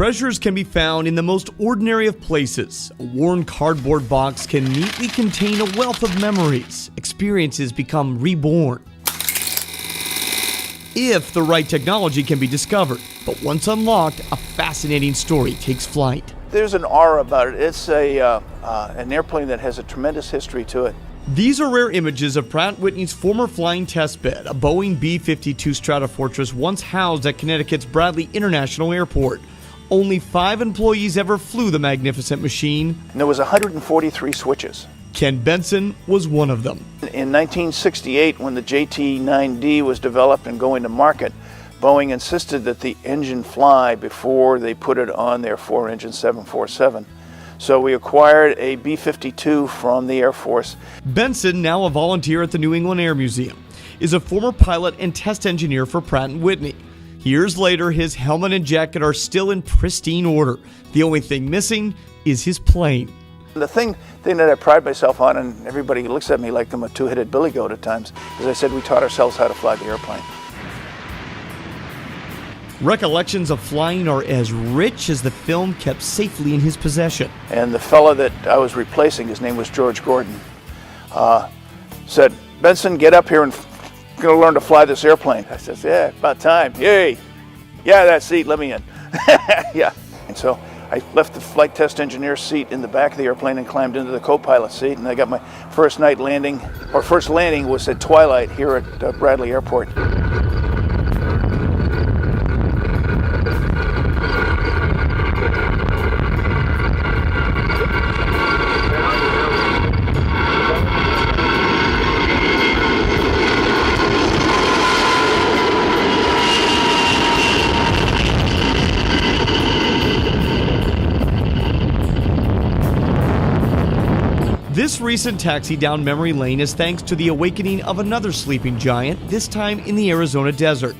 Treasures can be found in the most ordinary of places. A worn cardboard box can neatly contain a wealth of memories. Experiences become reborn, if the right technology can be discovered. But once unlocked, a fascinating story takes flight. There's an aura about it. It's an airplane that has a tremendous history to it. These are rare images of Pratt Whitney's former flying test bed, a Boeing B-52 Stratofortress once housed at Connecticut's Bradley International Airport. Only 5 employees ever flew the magnificent machine. And there was 143 switches. Ken Benson was one of them. In 1968, when the JT-9D was developed and going to market, Boeing insisted that the engine fly before they put it on their 4-engine 747. So we acquired a B-52 from the Air Force. Benson, now a volunteer at the New England Air Museum, is a former pilot and test engineer for Pratt Whitney. Years later, his helmet and jacket are still in pristine order. The only thing missing is his plane. The thing that I pride myself on, and everybody looks at me like I'm a two-headed billy goat at times, is I said we taught ourselves how to fly the airplane. Recollections of flying are as rich as the film kept safely in his possession. And the fella that I was replacing, his name was George Gordon, said, "Benson, get up here and going to learn to fly this airplane." I said, "Yeah, about time. Yay. Yeah, that seat, let me in." Yeah. And so I left the flight test engineer seat in the back of the airplane and climbed into the co-pilot seat, and I got my first landing was at twilight here at Bradley Airport. This recent taxi down memory lane is thanks to the awakening of another sleeping giant, this time in the Arizona desert.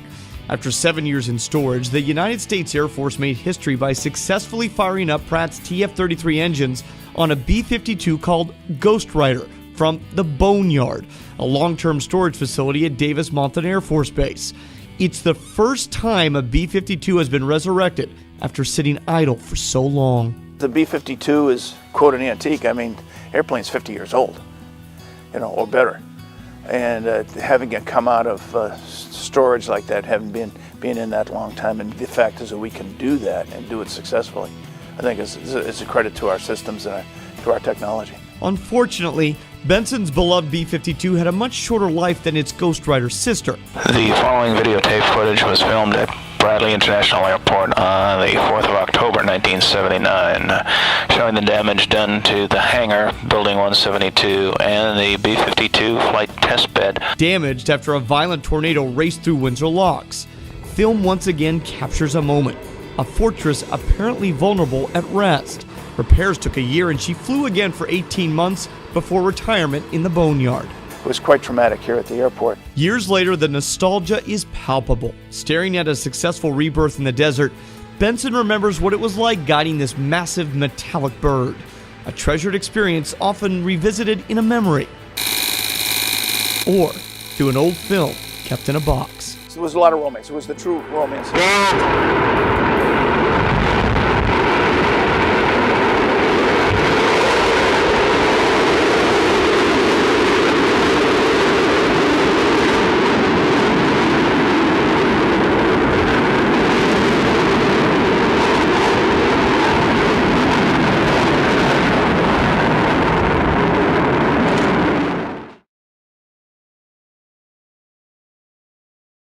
After 7 years in storage, the United States Air Force made history by successfully firing up Pratt's TF-33 engines on a B-52 called Ghost Rider from the Boneyard, a long-term storage facility at Davis-Monthan Air Force Base. It's the first time a B-52 has been resurrected after sitting idle for so long. The B-52 is, quote, an antique. I mean, airplane's 50 years old, or better. And having it come out of storage like that, having been in that long time, and the fact is that we can do that and do it successfully, I think it's a credit to our systems and to our technology. Unfortunately, Benson's beloved B-52 had a much shorter life than its Ghost Rider sister. The following videotape footage was filmed at Bradley International Airport on the 4th of October 1979, showing the damage done to the hangar, Building 172, and the B-52 flight test bed. Damaged after a violent tornado raced through Windsor Locks. Film once again captures a moment. A fortress apparently vulnerable at rest. Repairs took a year and she flew again for 18 months before retirement in the Boneyard. It was quite traumatic here at the airport. Years later, the nostalgia is palpable. Staring at a successful rebirth in the desert, Benson remembers what it was like guiding this massive metallic bird. A treasured experience often revisited in a memory. Or through an old film kept in a box. It was a lot of romance. It was the true romance.